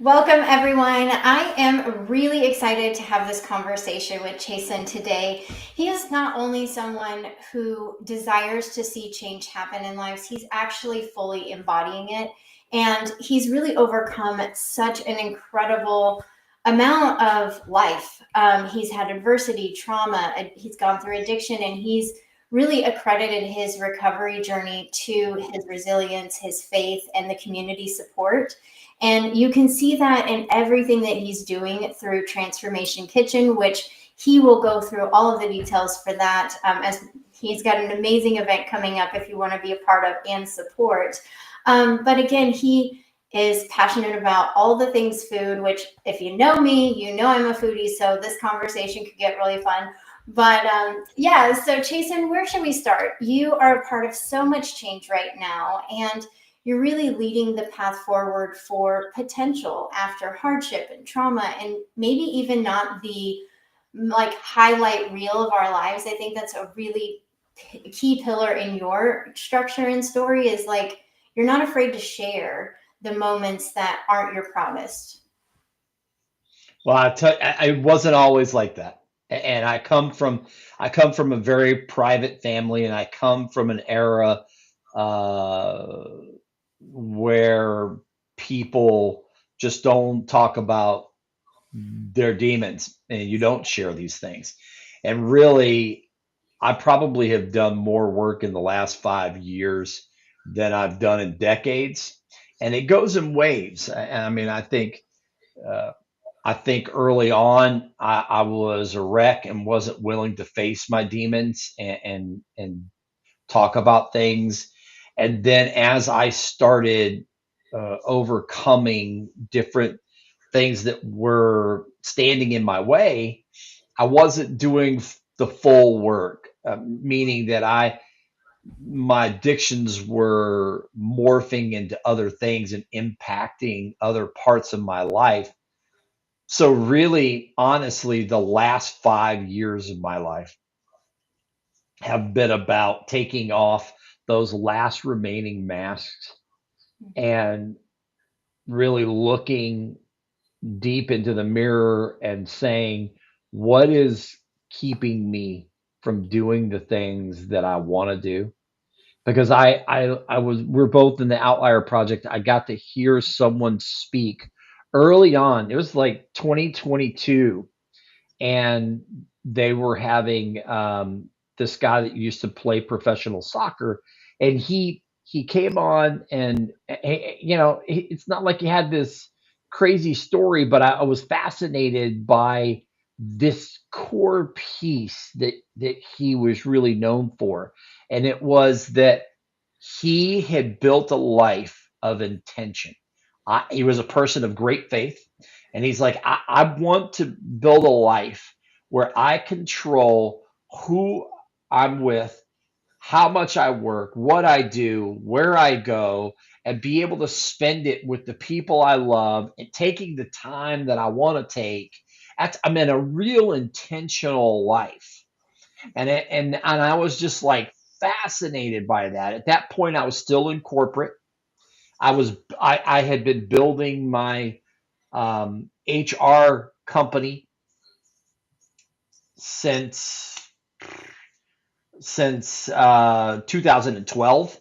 Welcome, everyone. I am really excited to have this conversation with Chasen today. He is not only someone who desires to see change happen in lives, he's actually fully embodying it. And he's really overcome such an incredible amount of life. He's had adversity, trauma, he's gone through addiction, and he's really accredited his recovery journey to his resilience, his faith, and the community support. And you can see that in everything that he's doing through Transformation Kitchen, which he will go through all of the details for that, as he's got an amazing event coming up if you want to be a part of and support. But again, he is passionate about all the things food, which if you know me, you know I'm a foodie, so this conversation could get really fun. But yeah, so Chasen, where should we start? You are a part of so much change right now, and you're really leading the path forward for potential after hardship and trauma, and maybe even not the like highlight reel of our lives. I think that's a really key pillar in your structure and story is like you're not afraid to share the moments that aren't your proudest. Well, I wasn't always like that, and I come from a very private family, and I come from an era uh, where people just don't talk about their demons, and you don't share these things. And really, I probably have done more work in the last 5 years than I've done in decades, and it goes in waves. I mean, uh, I think early on I was a wreck and wasn't willing to face my demons and talk about things. And then as I started overcoming different things that were standing in my way, I wasn't doing the full work, meaning that I my addictions were morphing into other things and impacting other parts of my life. So really, honestly, the last 5 years of my life have been about taking off those last remaining masks and really looking deep into the mirror and saying, what is keeping me from doing the things that I want to do? Because we're both in the Outlier Project. I got to hear someone speak early on. It was like 2022, and they were having this guy that used to play professional soccer, and he came on, and it's not like he had this crazy story, but I was fascinated by this core piece that he was really known for, and it was that he had built a life of intention. He was a person of great faith. And he's like, I want to build a life where I control who I'm with, how much I work, what I do, where I go, and be able to spend it with the people I love and taking the time that I want to take. I'm in a real intentional life. And I was just like fascinated by that. At that point, I was still in corporate. I had been building my HR company since since 2012,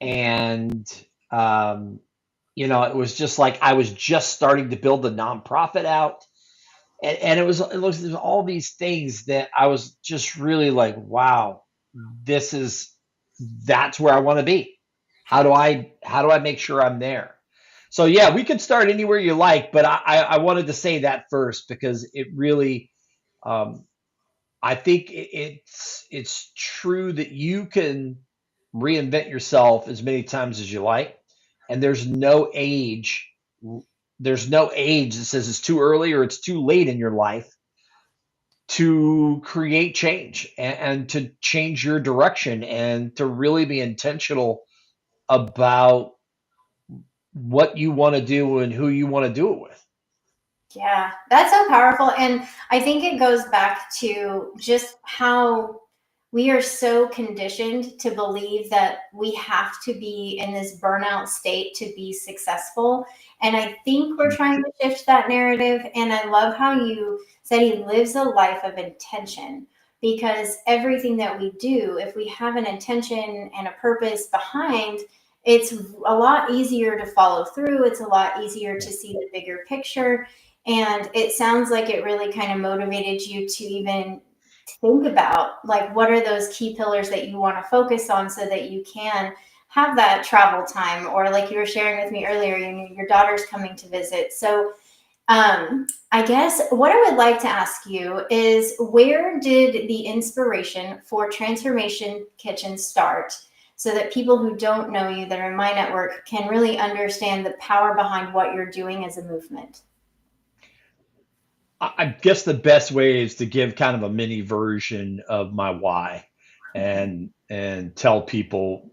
and um, it was just like I was just starting to build the nonprofit out, and it was all these things that I was just really like, wow, this is that's where I want to be. How do I make sure I'm there? So yeah, we could start anywhere you like, but I wanted to say that first because it really um, I think it's true that you can reinvent yourself as many times as you like, and there's no age that says it's too early or it's too late in your life to create change and to change your direction and to really be intentional about what you want to do and who you want to do it with. Yeah, that's so powerful. And I think it goes back to just how we are so conditioned to believe that we have to be in this burnout state to be successful. And I think we're trying to shift that narrative. And I love how you said he lives a life of intention, because everything that we do, if we have an intention and a purpose behind, it's a lot easier to follow through. It's a lot easier to see the bigger picture. And it sounds like it really kind of motivated you to even think about, like, what are those key pillars that you want to focus on so that you can have that travel time, or like you were sharing with me earlier, your daughter's coming to visit. So I guess what I would like to ask you is, where did the inspiration for Transformation Kitchen start, so that people who don't know you that are in my network can really understand the power behind what you're doing as a movement? I guess the best way is to give kind of a mini version of my why, and tell people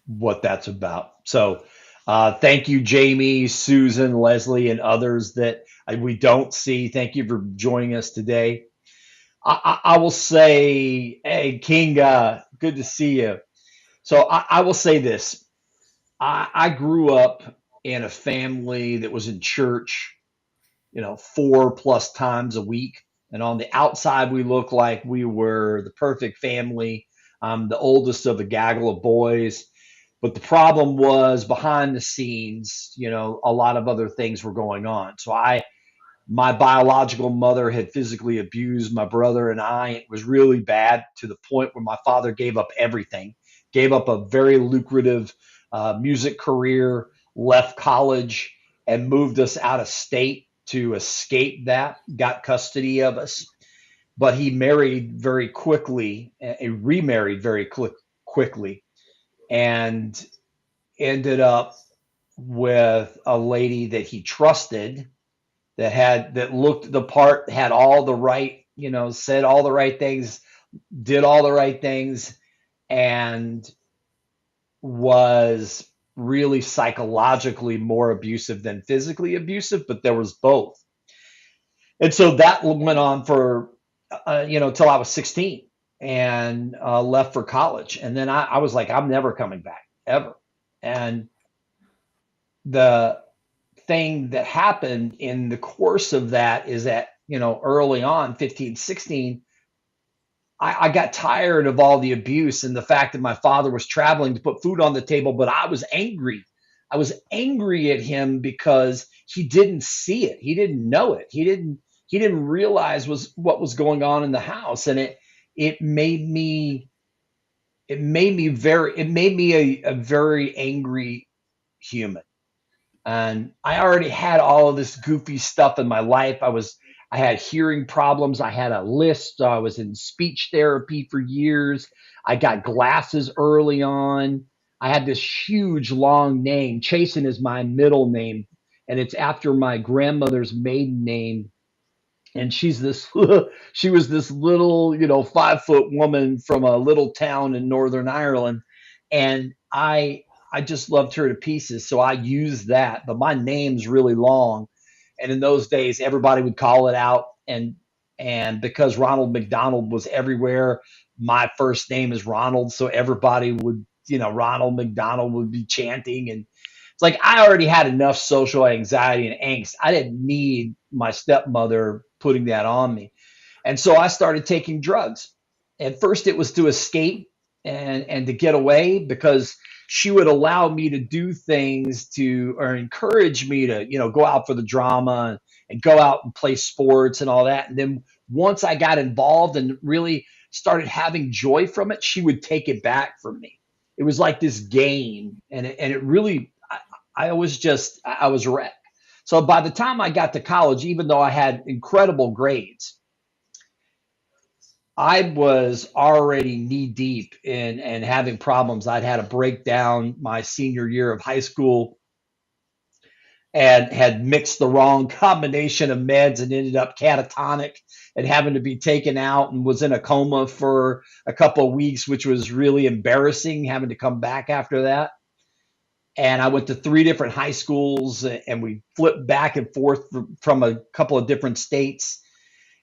what that's about. So, thank you, Jamie, Susan, Leslie, and others that we don't see. Thank you for joining us today. I will say, hey, King, good to see you. So, I will say this. I grew up in a family that was in church, 4 plus times a week. And on the outside, we looked like we were the perfect family. I'm the oldest of a gaggle of boys. But the problem was, behind the scenes, a lot of other things were going on. My biological mother had physically abused my brother and I. It was really bad, to the point where my father gave up everything, gave up a very lucrative music career, left college, and moved us out of state to escape that, got custody of us. But he married very quickly, remarried very quickly, and ended up with a lady that he trusted, that looked the part, had all the right, said all the right things, did all the right things, and was really psychologically more abusive than physically abusive, but there was both. And so that went on for, till I was 16, and left for college. And then I was like, I'm never coming back, ever. And the thing that happened in the course of that is that, early on, 15, 16, I got tired of all the abuse and the fact that my father was traveling to put food on the table, but I was angry. I was angry at him because he didn't see it. He didn't know it. He didn't realize what was going on in the house. And it made me a very angry human. And I already had all of this goofy stuff in my life. I had hearing problems. I had a list. I was in speech therapy for years. I got glasses early on. I had this huge long name. Chasen is my middle name, and it's after my grandmother's maiden name. And she was this little, 5 foot woman from a little town in Northern Ireland. And I just loved her to pieces. So I used that, but my name's really long. And in those days, everybody would call it out. And because Ronald McDonald was everywhere, my first name is Ronald. So everybody would, Ronald McDonald would be chanting. And it's like, I already had enough social anxiety and angst. I didn't need my stepmother putting that on me. And so I started taking drugs. At first, it was to escape and to get away, because she would allow me to do things to, or encourage me to, go out for the drama, and go out and play sports and all that. And then once I got involved and really started having joy from it, she would take it back from me. It was like this game, and it really, I was wrecked. So by the time I got to college, even though I had incredible grades, I was already knee deep in and having problems. I'd had a breakdown my senior year of high school, and had mixed the wrong combination of meds and ended up catatonic and having to be taken out, and was in a coma for a couple of weeks, which was really embarrassing, having to come back after that. And I went to 3 different high schools, and we flipped back and forth from a couple of different states.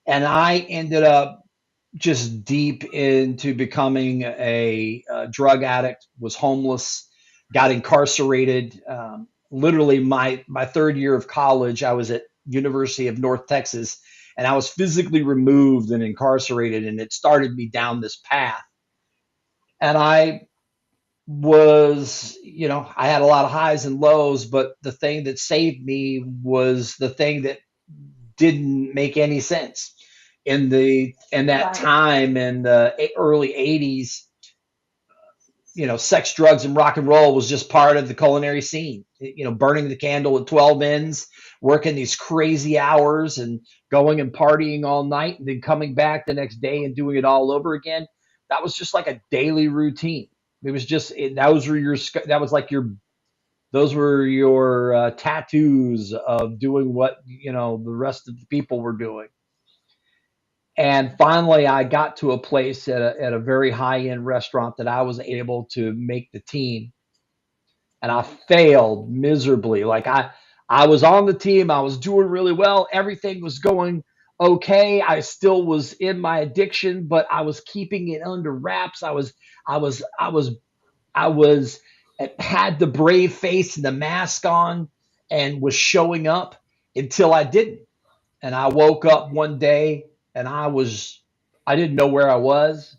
And I ended up just deep into becoming a drug addict, was homeless, got incarcerated. Literally, my third year of college, I was at University of North Texas, and I was physically removed and incarcerated, and it started me down this path. And I had a lot of highs and lows, but the thing that saved me was the thing that didn't make any sense in that Right. time in the early 80s. Sex, drugs, and rock and roll was just part of the culinary scene. Burning the candle at 12 ends, working these crazy hours and going and partying all night and then coming back the next day and doing it all over again. That was just like a daily routine. It was just that was like your those were your tattoos of doing what the rest of the people were doing. And finally, I got to a place at a very high end restaurant that I was able to make the team, and I failed miserably. Like I was on the team, I was doing really well, everything was going okay. I still was in my addiction, but I was keeping it under wraps. I was, I was, I was had the brave face and the mask on, and was showing up until I didn't. And I woke up one day and I didn't know where I was.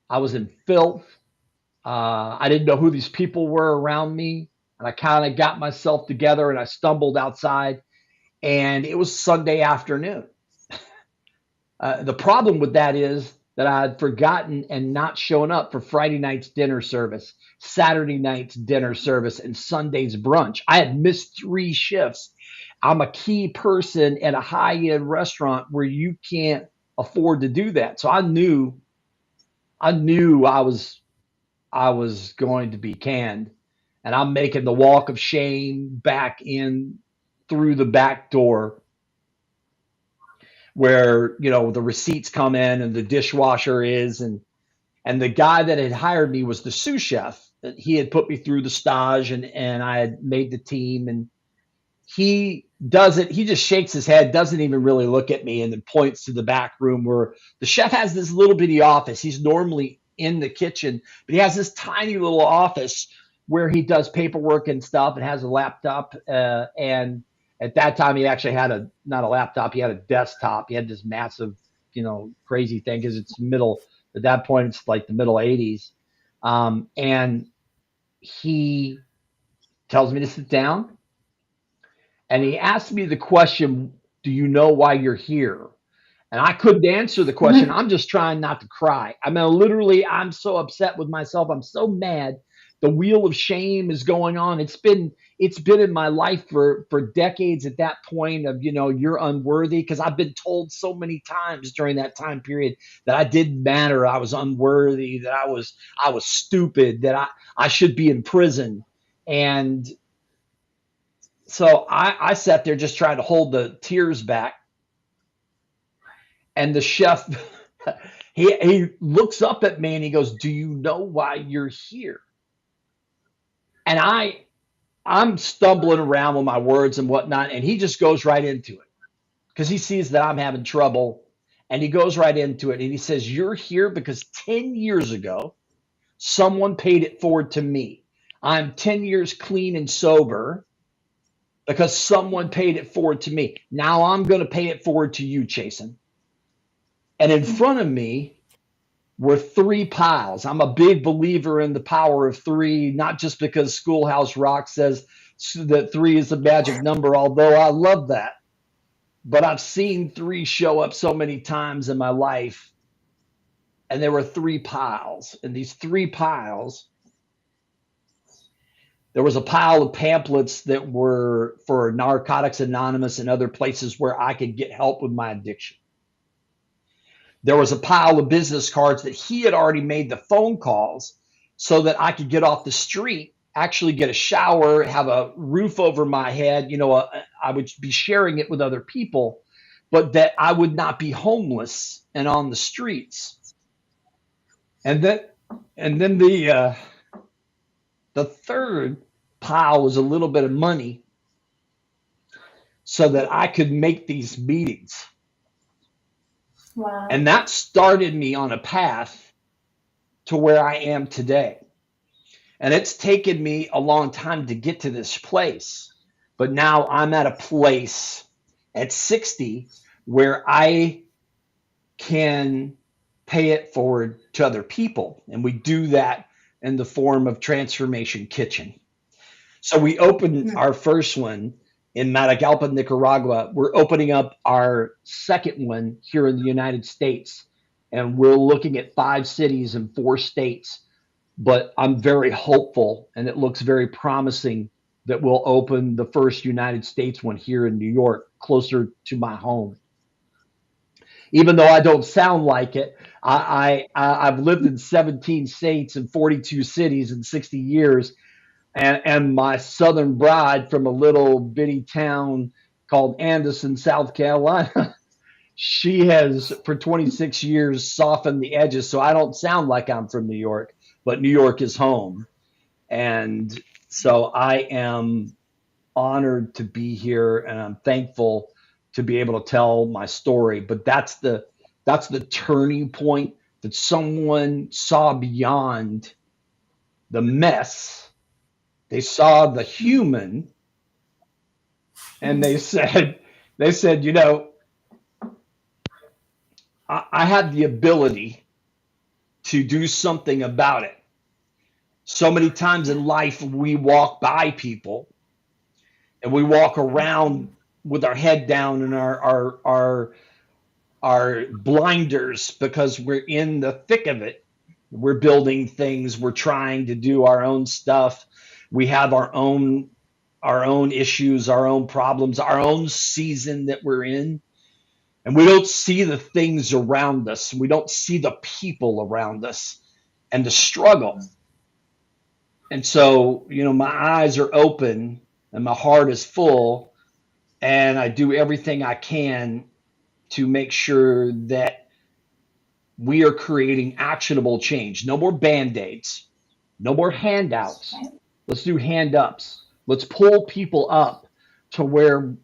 I was in filth. I didn't know who these people were around me. And I kind of got myself together and I stumbled outside, and it was Sunday afternoon. The problem with that is that I had forgotten and not shown up for Friday night's dinner service, Saturday night's dinner service, and Sunday's brunch. I had missed 3 shifts. I'm a key person at a high end restaurant where you can't afford to do that. So I knew I was going to be canned, and I'm making the walk of shame back in through the back door where the receipts come in and the dishwasher is, and the guy that had hired me was the sous chef. He had put me through the stage, and I had made the team, and he just shakes his head, doesn't even really look at me, and then points to the back room where the chef has this little bitty office. He's normally in the kitchen, but he has this tiny little office where he does paperwork and stuff and has a laptop. And at that time, he actually had not a laptop, he had a desktop. He had this massive, crazy thing because at that point, it's like the middle 80s. And he tells me to sit down, and he asked me the question, "Do you know why you're here?" And I couldn't answer the question. I'm just trying not to cry. I mean, literally, I'm so upset with myself. I'm so mad. The wheel of shame is going on. It's been in my life for decades at that point of, you're unworthy, because I've been told so many times during that time period that I didn't matter. I was unworthy, that I was stupid, that I should be in prison. And so I sat there just trying to hold the tears back. And the chef, he looks up at me and he goes, "Do you know why you're here?" And I'm stumbling around with my words and whatnot, and he just goes right into it because he sees that I'm having trouble, and he goes right into it, and he says, "You're here because 10 years ago someone paid it forward to me. I'm 10 years clean and sober because someone paid it forward to me. Now I'm going to pay it forward to you, Chasen." And in front of me were 3 piles. I'm a big believer in the power of three, not just because Schoolhouse Rock says that three is the magic number, although I love that. But I've seen three show up so many times in my life. And there were 3 piles. And these 3 piles, there was a pile of pamphlets that were for Narcotics Anonymous and other places where I could get help with my addiction. There was a pile of business cards that he had already made the phone calls so that I could get off the street, actually get a shower, have a roof over my head. I would be sharing it with other people, but that I would not be homeless and on the streets. And then the third pile was a little bit of money so that I could make these meetings. Wow. And that started me on a path to where I am today. And it's taken me a long time to get to this place. But now I'm at a place at 60 where I can pay it forward to other people. And we do that in the form of Transformation Kitchen. So we opened Mm. our first one in Matagalpa, Nicaragua. We're opening up our second one here in the United States. And we're looking at 5 cities and 4 states. But I'm very hopeful, and it looks very promising that we'll open the first United States one here in New York, closer to my home. Even though I don't sound like it, I've lived in 17 states and 42 cities in 60 years, and my southern bride from a little bitty town called Anderson, South Carolina, she has for 26 years softened the edges, so I don't sound like I'm from New York, but New York is home. And so I am honored to be here, and I'm thankful to be able to tell my story. But that's the turning point, that someone saw beyond the mess. They saw the human, and they said, I have the ability to do something about it. So many times in life, we walk by people and we walk around with our head down and our blinders because we're in the thick of it. We're building things. We're trying to do our own stuff. We have our own issues, our own problems, our own season that we're in. And we don't see the things around us. We don't see the people around us and the struggle. And so, my eyes are open and my heart is full, and I do everything I can to make sure that we are creating actionable change. No more band-aids, no more handouts. Let's do hand ups. Let's pull people up to where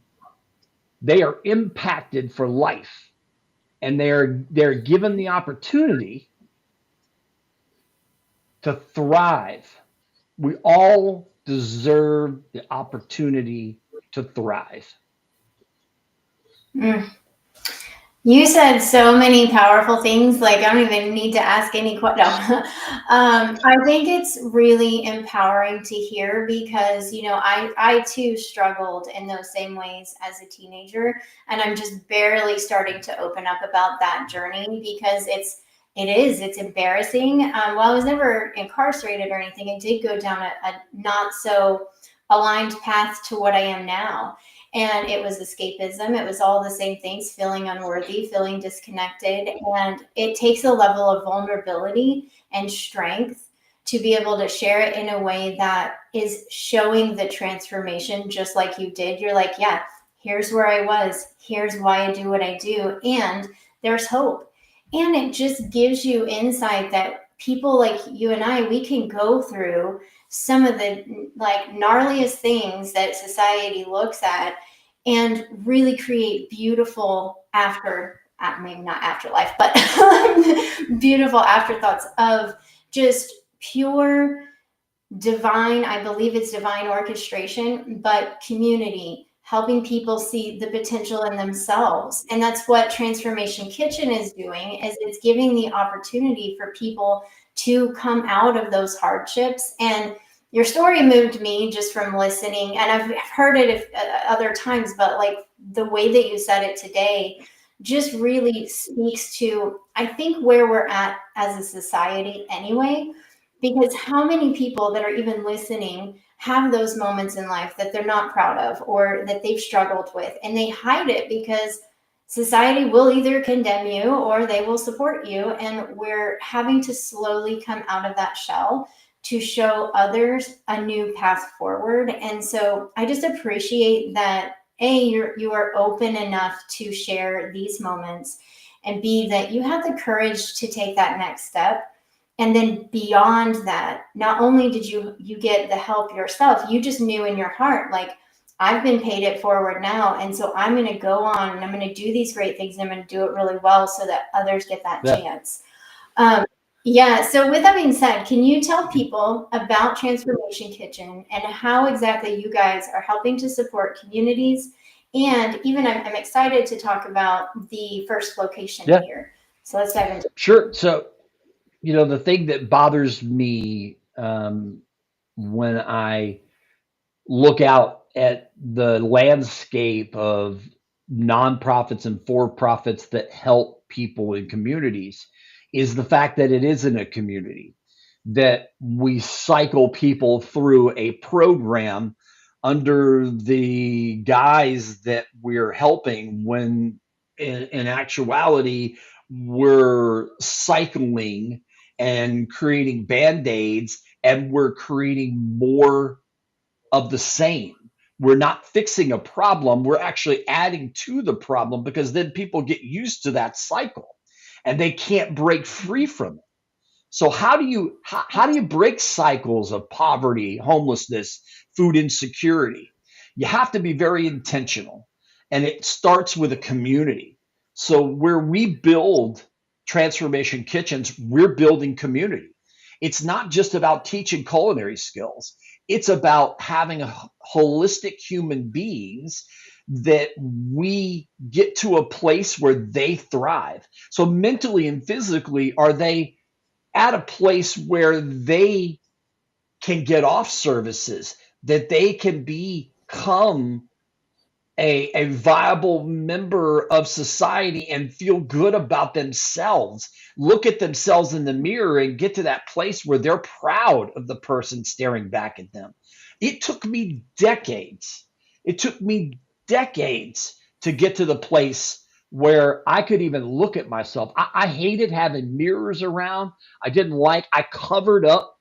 they are impacted for life, and they're given the opportunity to thrive. We all deserve the opportunity to thrive. Mm. You said so many powerful things. Like, I don't even need to ask any questions. No. I think it's really empowering to hear because, I too struggled in those same ways as a teenager. And I'm just barely starting to open up about that journey because it's embarrassing. Well, I was never incarcerated or anything. I did go down a not so aligned path to what I am now. And it was escapism. It was all the same things, feeling unworthy, feeling disconnected. And it takes a level of vulnerability and strength to be able to share it in a way that is showing the transformation, just like you did. You're like, yeah, here's where I was. Here's why I do what I do. And there's hope. And it just gives you insight that people like you and I, we can go through some of the like gnarliest things that society looks at and really create beautiful maybe not afterlife, but beautiful afterthoughts of just pure divine, I believe it's divine orchestration, but community, helping people see the potential in themselves. And that's what Transformation Kitchen is doing, is it's giving the opportunity for people to come out of those hardships. And your story moved me just from listening, and I've heard it other times, but like the way that you said it today just really speaks to, I think, where we're at as a society anyway, because how many people that are even listening have those moments in life that they're not proud of or that they've struggled with, and they hide it because society will either condemn you or they will support you. And we're having to slowly come out of that shell to show others a new path forward. And so I just appreciate that you are open enough to share these moments, and B, that you have the courage to take that next step. And then beyond that, not only did you get the help yourself, you just knew in your heart, like, I've been paid it forward now. And so I'm going to go on and I'm going to do these great things. And I'm going to do it really well so that others get that Yeah. chance. Um, yeah. So with that being said, can you tell people about Transformation Kitchen and how exactly you guys are helping to support communities? And even I'm excited to talk about the first location Yeah, here. So let's dive into. sure. So, the thing that bothers me when I look out at the landscape of nonprofits and for profits that help people in communities is the fact that it isn't a community, that we cycle people through a program under the guise that we're helping when in actuality we're cycling and creating band-aids, and we're creating more of the same. We're not fixing a problem, we're actually adding to the problem, because then people get used to that cycle and they can't break free from it. So how do you break cycles of poverty, homelessness, food insecurity? You have to be very intentional, and it starts with a community. So where we build transformation kitchens, we're building community. It's not just about teaching culinary skills. It's about having holistic human beings that we get to a place where they thrive. So mentally and physically, are they at a place where they can get off services, that they can become a viable member of society and feel good about themselves, look at themselves in the mirror and get to that place where they're proud of the person staring back at them. It took me decades. It took me decades to get to the place where I could even look at myself. I hated having mirrors around. I covered up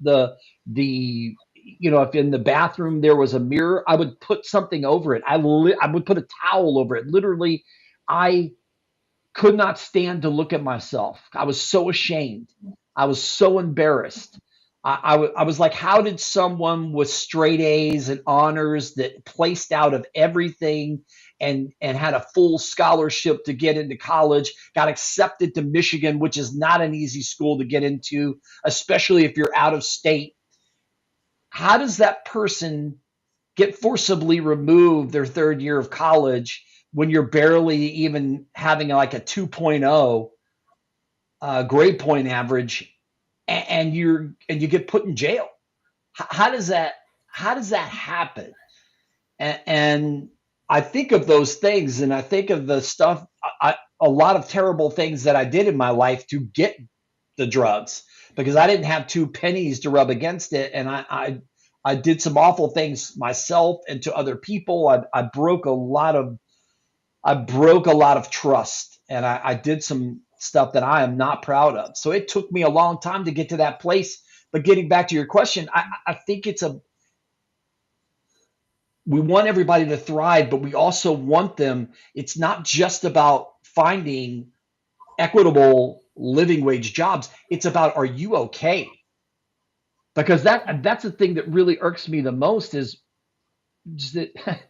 if in the bathroom there was a mirror, I would put something over it. I would put a towel over it. Literally, I could not stand to look at myself. I was so ashamed. I was so embarrassed. I was like, how did someone with straight A's and honors, that placed out of everything and had a full scholarship to get into college, got accepted to Michigan, which is not an easy school to get into, especially if you're out of state. How does that person get forcibly removed their third year of college when you're barely even having like a 2.0 grade point average, and you get put in jail? How does that happen? And I think of those things, and I think of the stuff, a lot of terrible things that I did in my life to get the drugs, because I didn't have two pennies to rub against it, and I did some awful things myself and to other people. I broke a lot of trust, and I did some stuff that I am not proud of. So it took me a long time to get to that place. But getting back to your question, I think we want everybody to thrive, but we also want them. It's not just about finding equitable living wage jobs. It's about, are you okay? Because that's the thing that really irks me the most, is that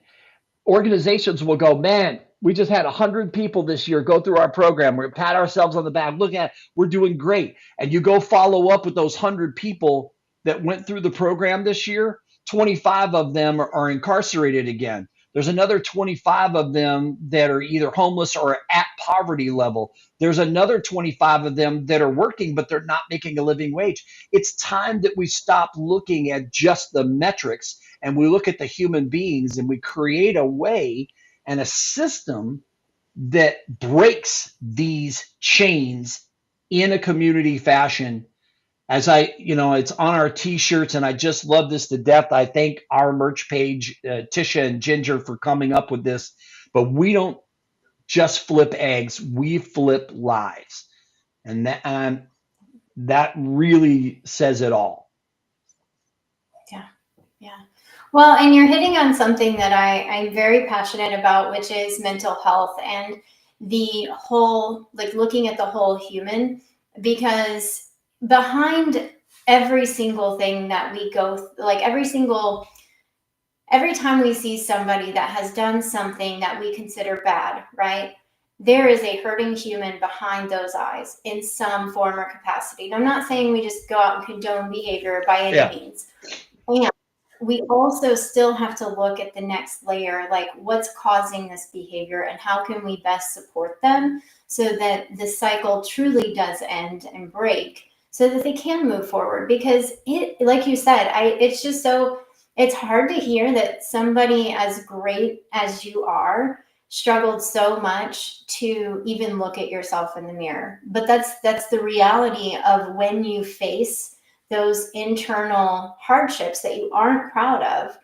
organizations will go, man, we just had 100 people this year go through our program. We're pat ourselves on the back. Look at, we're doing great. And you go follow up with those 100 people that went through the program this year. 25 of them are incarcerated again. There's another 25 of them that are either homeless or at poverty level. There's another 25 of them that are working, but they're not making a living wage. It's time that we stop looking at just the metrics, and we look at the human beings, and we create a way and a system that breaks these chains in a community fashion. It's on our t-shirts, and I just love this to death. I thank our merch page, Tisha and Ginger, for coming up with this. But we don't just flip eggs, we flip lives. And that really says it all. Yeah. Yeah. Well, and you're hitting on something that I'm very passionate about, which is mental health and the whole, like looking at the whole human, because behind every single thing that we go, like every single every time we see somebody that has done something that we consider bad, right? There is a hurting human behind those eyes in some form or capacity. And I'm not saying we just go out and condone behavior by any Yeah. means. And we also still have to look at the next layer, like what's causing this behavior and how can we best support them so that the cycle truly does end and break so that they can move forward. Because it, like you said, it's just so, it's hard to hear that somebody as great as you are struggled so much to even look at yourself in the mirror. But that's the reality of when you face those internal hardships that you aren't proud of.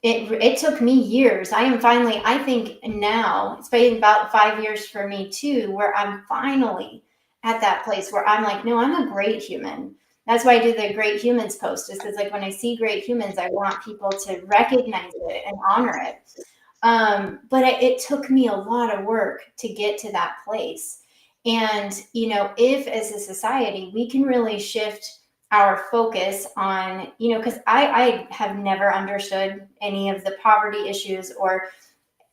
It took me years. I am finally, I think now, it's been about 5 years for me too, where I'm finally at that place where I'm like, no, I'm a great human. That's why I do the great humans post, is because like when I see great humans, I want people to recognize it and honor it. But it took me a lot of work to get to that place. And, if as a society, we can really shift our focus on, because I have never understood any of the poverty issues or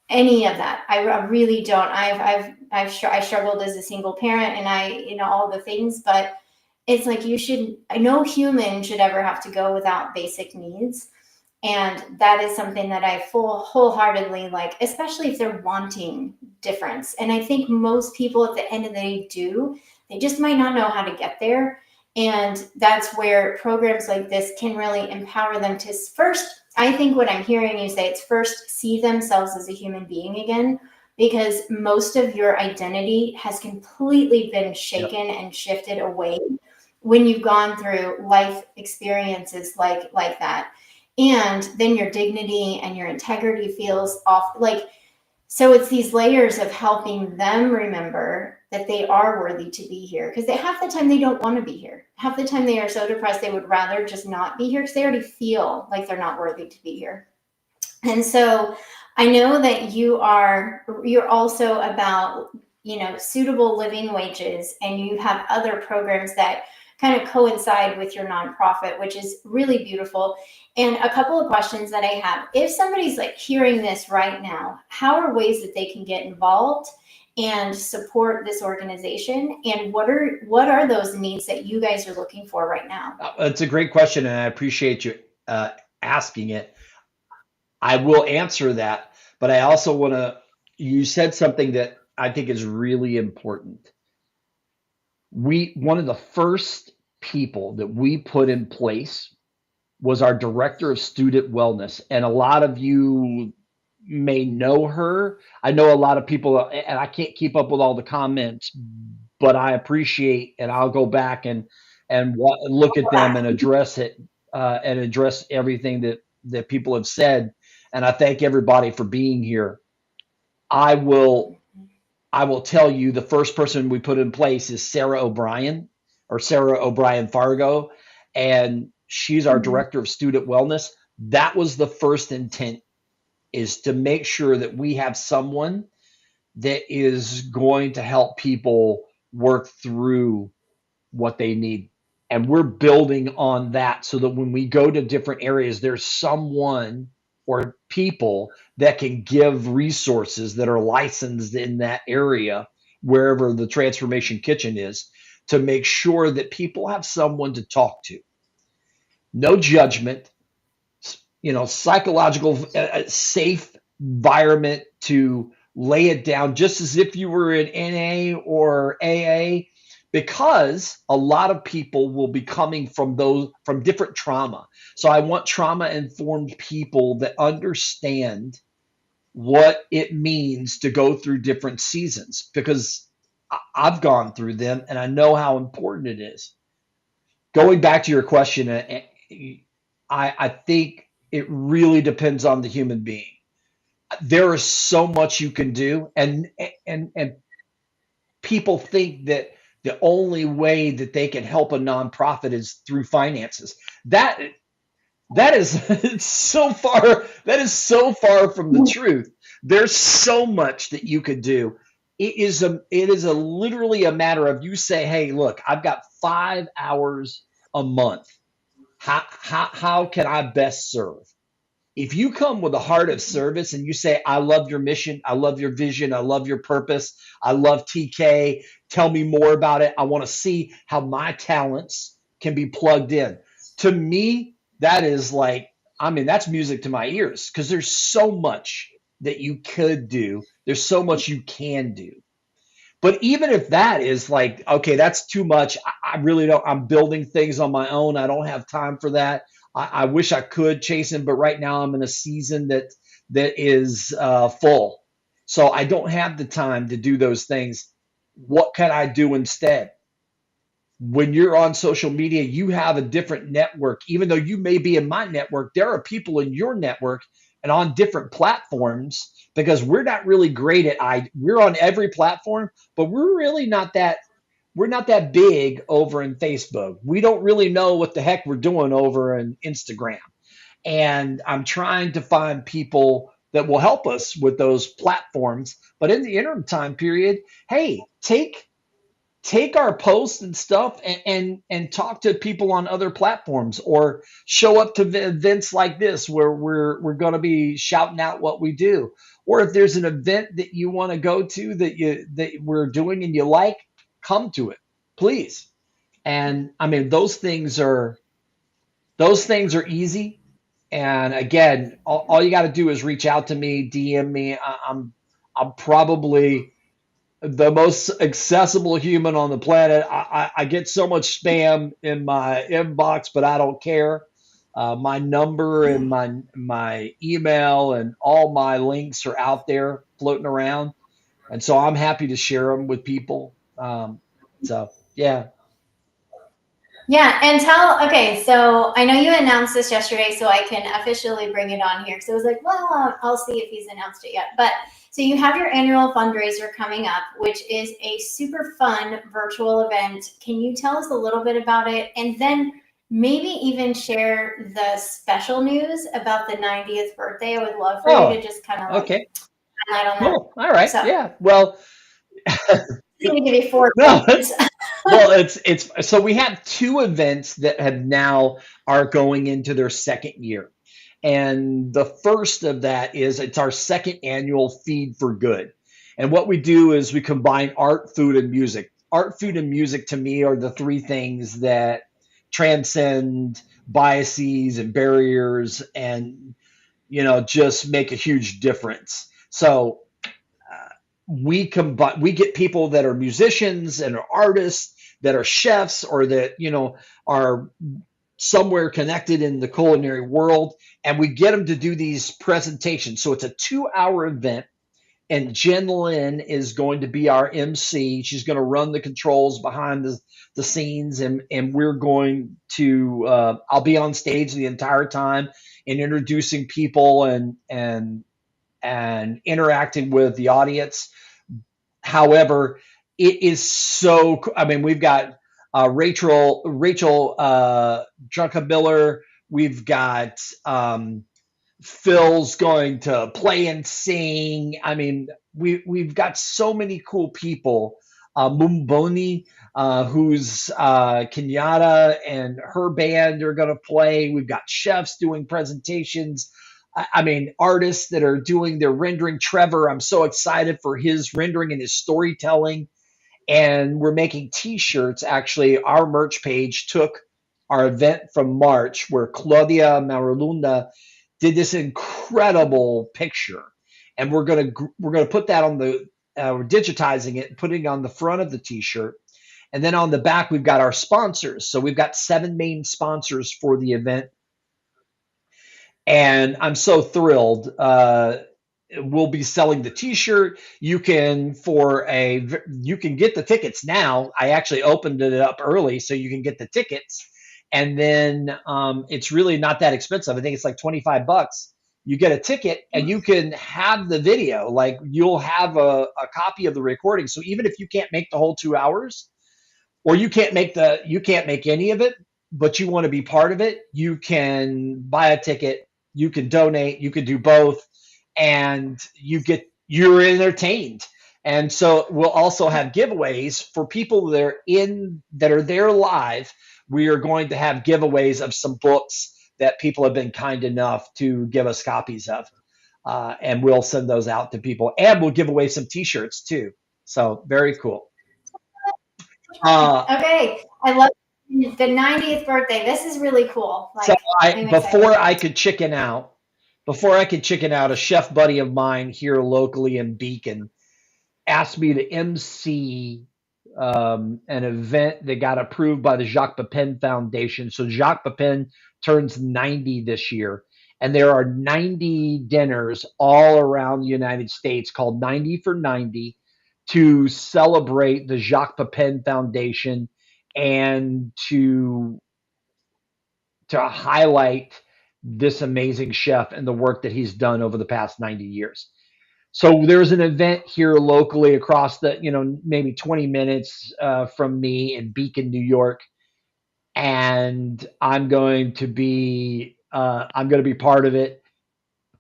any of that. I really don't. I struggled as a single parent and all the things, but it's like no human should ever have to go without basic needs. And that is something that I wholeheartedly like, especially if they're wanting difference. And I think most people at the end of the day do. They just might not know how to get there. And that's where programs like this can really empower them to first, I think what I'm hearing you say, it's first see themselves as a human being again, because most of your identity has completely been shaken and shifted away when you've gone through life experiences like that. And then your dignity and your integrity feels off. Like, so it's these layers of helping them remember that they are worthy to be here, because half the time they don't want to be here. Half the time they are so depressed they would rather just not be here because they already feel like they're not worthy to be here. And so I know that you're also about, suitable living wages, and you have other programs that kind of coincide with your nonprofit, which is really beautiful. And a couple of questions that I have. If somebody's like hearing this right now, how are ways that they can get involved and support this organization? And what are those needs that you guys are looking for right now? It's a great question, and I appreciate you asking it. I will answer that, but I also want to, you said something that I think is really important. One of the first people that we put in place was our director of student wellness. And a lot of you may know her. I know a lot of people, and I can't keep up with all the comments, but I appreciate, and I'll go back and look at them and address it, and address everything that people have said. And I thank everybody for being here. I will tell you the first person we put in place is Sarah O'Brien, or Sarah O'Brien Fargo, and she's our Mhm. director of student wellness. That was the first intent, is to make sure that we have someone that is going to help people work through what they need. And we're building on that so that when we go to different areas, there's someone or people that can give resources that are licensed in that area, wherever the Transformation Kitchen is, to make sure that people have someone to talk to. No judgment, psychological, safe environment to lay it down just as if you were in NA or AA, because a lot of people will be coming from different trauma. So I want trauma informed people that understand what it means to go through different seasons, because I've gone through them and I know how important it is. Going back to your question, I think it really depends on the human being. There is so much you can do, and people think that the only way that they can help a nonprofit is through finances. That is so far from the truth. There's so much that you could do. It is literally a matter of, you say, hey, look, I've got 5 hours a month. How can I best serve? If you come with a heart of service and you say, I love your mission, I love your vision, I love your purpose, I love TK, tell me more about it. I want to see how my talents can be plugged in. To me, that is like, I mean, that's music to my ears because there's so much that you could do, there's so much you can do. But even if that is like, okay, that's too much. I really don't. I'm building things on my own. I don't have time for that. I wish I could chase him, but right now I'm in a season that is full, so I don't have the time to do those things. What can I do instead? When you're on social media, you have a different network. Even though you may be in my network, there are people in your network and on different platforms because we're not really great at we're on every platform, but we're not that big over in Facebook. We don't really know what the heck we're doing over in Instagram. And I'm trying to find people that will help us with those platforms. But in the interim time period, hey, take our posts and stuff and talk to people on other platforms or show up to events like this where we're going to be shouting out what we do, or if there's an event that you want to go to that we're doing and you like, come to it, please. And I mean, those things are easy. And again, all you got to do is reach out to me, DM me. I'm probably the most accessible human on the planet. I get so much spam in my inbox, but I don't care. My number and my email and all my links are out there floating around, and so I'm happy to share them with people. So yeah. Yeah, and tell, okay, so I know you announced this yesterday, so I can officially bring it on here. So I was like, well, I'll see if he's announced it yet. But so you have your annual fundraiser coming up, which is a super fun virtual event. Can you tell us a little bit about it? And then maybe even share the special news about the 90th birthday. I would love for you to Oh, just kind of like okay, highlight on that. cool. All right, So yeah. Well, I'm going to give you 4 minutes. no, well, it's so we have two events that have now are going into their second year. And the first of that is it's our second annual Feed for Good. And what we do is we combine art, food, and music. Art, food, and music to me are the three things that transcend biases and barriers and just make a huge difference. So we get people that are musicians and are artists that are chefs or that are somewhere connected in the culinary world, and we get them to do these presentations. So it's a 2-hour event, and Jen Lynn is going to be our MC. She's going to run the controls behind the scenes, and we're going to I'll be on stage the entire time and introducing people and interacting with the audience. However, it is so. I mean, we've got Rachel Drunka Miller. We've got Phil's going to play and sing. I mean, we've got so many cool people. Mumboni, who's Kenyatta, and her band are going to play. We've got chefs doing presentations. I mean, artists that are doing their rendering. Trevor, I'm so excited for his rendering and his storytelling. And we're making T-shirts. Actually, our merch page took our event from March, where Claudia Marulunda did this incredible picture, and we're gonna put that on we're digitizing it and putting it on the front of the T-shirt. And then on the back, we've got our sponsors. So we've got 7 main sponsors for the event, and I'm so thrilled. We'll be selling the T-shirt. You can get the tickets now. I actually opened it up early, so you can get the tickets, and then it's really not that expensive. I think it's like $25. You get a ticket, and you can have the video. Like you'll have a copy of the recording. So even if you can't make the whole 2 hours, or you can't make any of it, but you want to be part of it, you can buy a ticket, you can donate, you can do both, and you're entertained. And so we'll also have giveaways for people that are there live. We are going to have giveaways of some books that people have been kind enough to give us copies of. And we'll send those out to people, and we'll give away some T-shirts too. So very cool. Uh, Okay, I love the 90th birthday. This is really cool. so Like, I I'm before excited. I could chicken out, a chef buddy of mine here locally in Beacon asked me to MC an event that got approved by the Jacques Pepin Foundation. So Jacques Pepin turns 90 this year, and there are 90 dinners all around the United States called 90 for 90 to celebrate the Jacques Pepin Foundation and to highlight this amazing chef and the work that he's done over the past 90 years. So there's an event here locally across the, maybe 20 minutes from me in Beacon, New York, and I'm going to be part of it.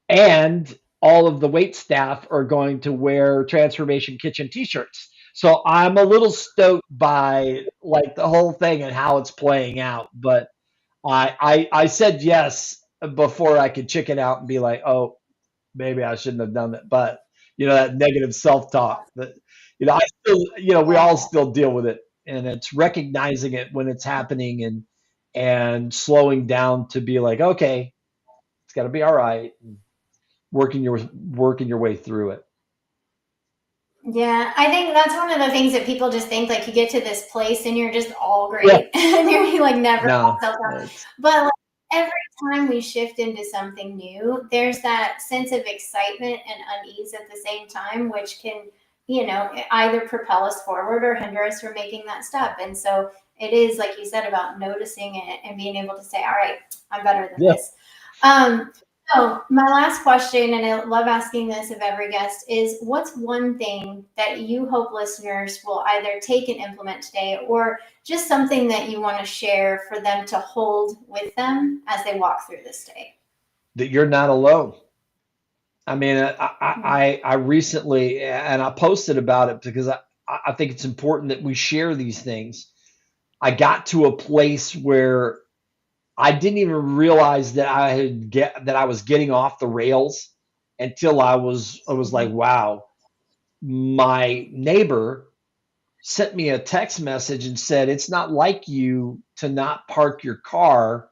And all of the wait staff are going to wear Transformation Kitchen T-shirts. So I'm a little stoked by like the whole thing and how it's playing out. But I said yes before I could chicken out and be like, oh, maybe I shouldn't have done that. But that negative self-talk that I still, we all Yeah. still deal with it, and it's recognizing it when it's happening and slowing down to be like, okay, it's got to be all right, and working your way through it. Yeah, I think that's one of the things that people just think like you get to this place and you're just all Yeah, great and you're like never no, self-doubt. it's But like every time we shift into something new, there's that sense of excitement and unease at the same time, which can, either propel us forward or hinder us from making that step. And so it is, like you said, about noticing it and being able to say, all right, I'm better than yeah. this. Um, so my last question, and I love asking this of every guest, is what's one thing that you hope listeners will either take and implement today, or just something that you want to share for them to hold with them as they walk through this day? That you're not alone. I mean, Mhm. I recently, and I posted about it because I think it's important that we share these things. I got to a place where I didn't even realize that I was getting off the rails until I was like, Mhm. wow. My neighbor sent me a text message and said, it's not like you to not park your car.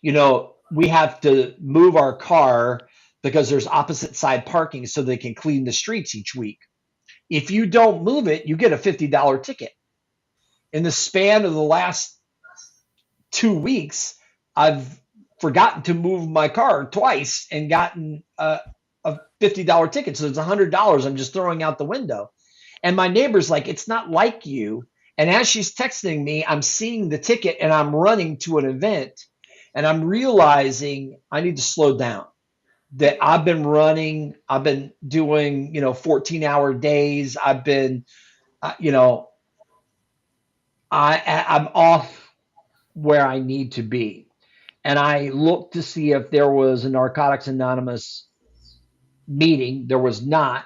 We have to move our car because there's opposite side parking so they can clean the streets each week. If you don't move it, you get a $50 ticket. In the span of the last 2 weeks, I've forgotten to move my car twice and gotten a $50 ticket. So it's $100 I'm just throwing out the window. And my neighbor's like, it's not like you. And as she's texting me, I'm seeing the ticket and I'm running to an event, and I'm realizing I need to slow down. That I've been running, I've been doing, 14-hour days. I've been, you know, I'm off where I need to be. And I looked to see if there was a Narcotics Anonymous meeting. There was not.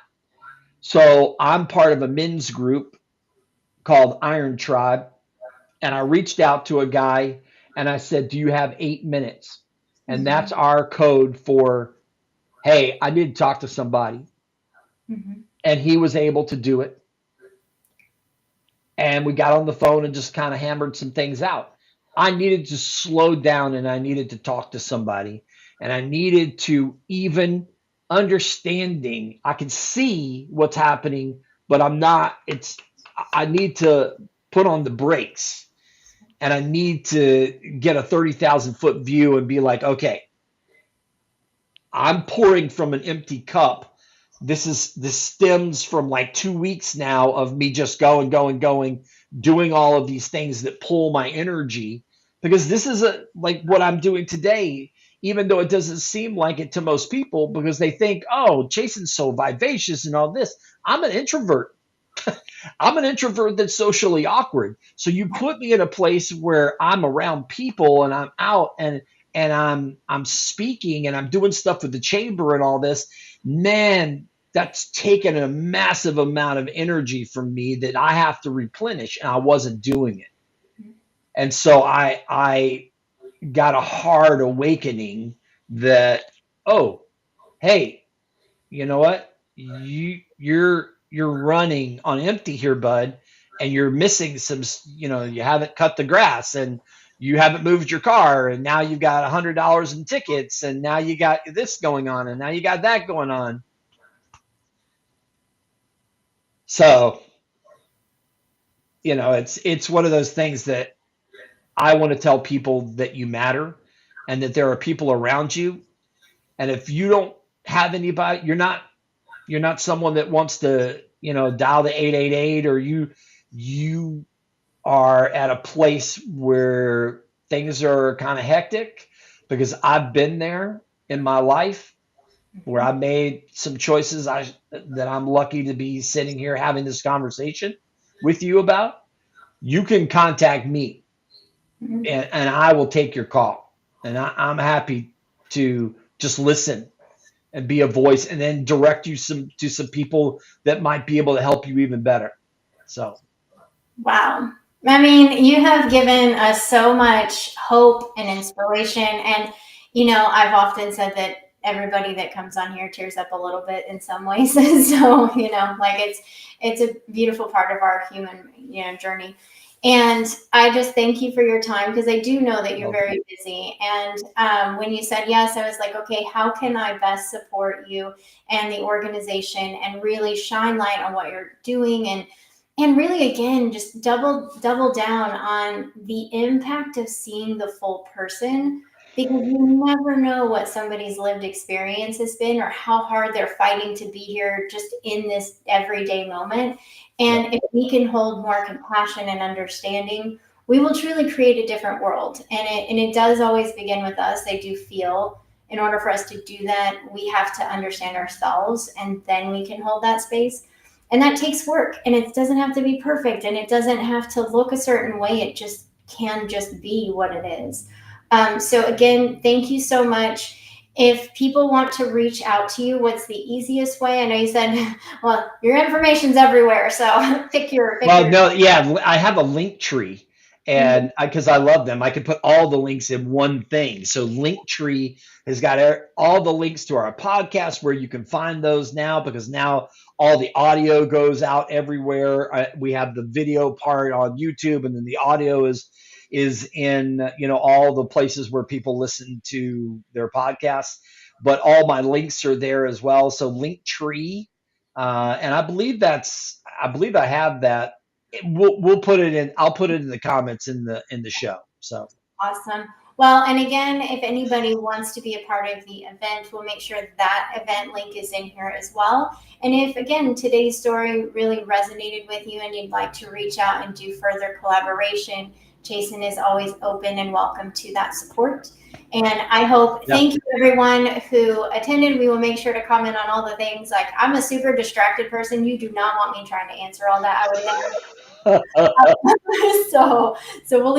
So I'm part of a men's group called Iron Tribe. And I reached out to a guy and I said, do you have 8 minutes? And that's Mhm. our code for, hey, I need to talk to somebody. Mhm. And he was able to do it. And we got on the phone and just kind of hammered some things out. I needed to slow down and I needed to talk to somebody. And I needed to even understanding. I can see what's happening, but I need to put on the brakes, and I need to get a 30,000 foot view and be like, okay, I'm pouring from an empty cup. This stems from like 2 weeks now of me just going, going, going, doing all of these things that pull my energy, because this is like what I'm doing today, even though it doesn't seem like it to most people because they think, oh, Jason's so vivacious and all this. I'm an introvert. I'm an introvert that's socially awkward. So you put me in a place where I'm around people and I'm out and I'm speaking and I'm doing stuff with the chamber and all this. Man, that's taken a massive amount of energy from me that I have to replenish, and I wasn't doing it. And so I got a hard awakening that, oh, hey, you know what? You're running on empty here, bud, and you're missing some. You haven't cut the grass, and you haven't moved your car, and now you've got $100 in tickets, and now you got this going on, and now you got that going on. So it's one of those things that I want to tell people that you matter, and that there are people around you, and if you don't have anybody, you're not someone that wants to dial the 888, or you are at a place where things are kind of hectic, because I've been there in my life where I made some choices that I'm lucky to be sitting here having this conversation with you about. You can contact me, Mhm. and I will take your call, and I'm happy to just listen and be a voice, and then direct you to some people that might be able to help you even better. So, Wow. I mean, you have given us so much hope and inspiration. And, I've often said that everybody that comes on here tears up a little bit in some ways. So, like it's a beautiful part of our human, journey. And I just thank you for your time, because I do know that you're well, very busy. And when you said yes, I was like, okay, how can I best support you and the organization and really shine light on what you're doing, and really, again, just double down on the impact of seeing the full person, because you never know what somebody's lived experience has been, or how hard they're fighting to be here just in this everyday moment. yeah. And if we can hold more compassion and understanding, we will truly create a different world. And it does always begin with us. I do feel in order for us to do that, we have to understand ourselves, and then we can hold that space. And that takes work, and it doesn't have to be perfect, and it doesn't have to look a certain way. It just can just be what it is. So again, thank you so much. If people want to reach out to you, what's the easiest way? I know you said, well, your information's everywhere, so pick Well, your. no, yeah, I have a link tree, Mhm. and because I love them, I can put all the links in one thing. So Linktree has got all the links to our podcast, where you can find those now, because now all the audio goes out everywhere. We have the video part on YouTube, and then the audio is in all the places where people listen to their podcasts. But all my links are there as well. So Linktree, and I believe I have that. We'll put it in. I'll put it in the comments in the show. So, Awesome. Well, and again, if anybody wants to be a part of the event, we'll make sure that event link is in here as well. And if, again, today's story really resonated with you and you'd like to reach out and do further collaboration, Jason is always open and welcome to that support. And I hope, yeah. thank you everyone who attended. We will make sure to comment on all the things. Like, I'm a super distracted person. You do not want me trying to answer all that. I would never. So we'll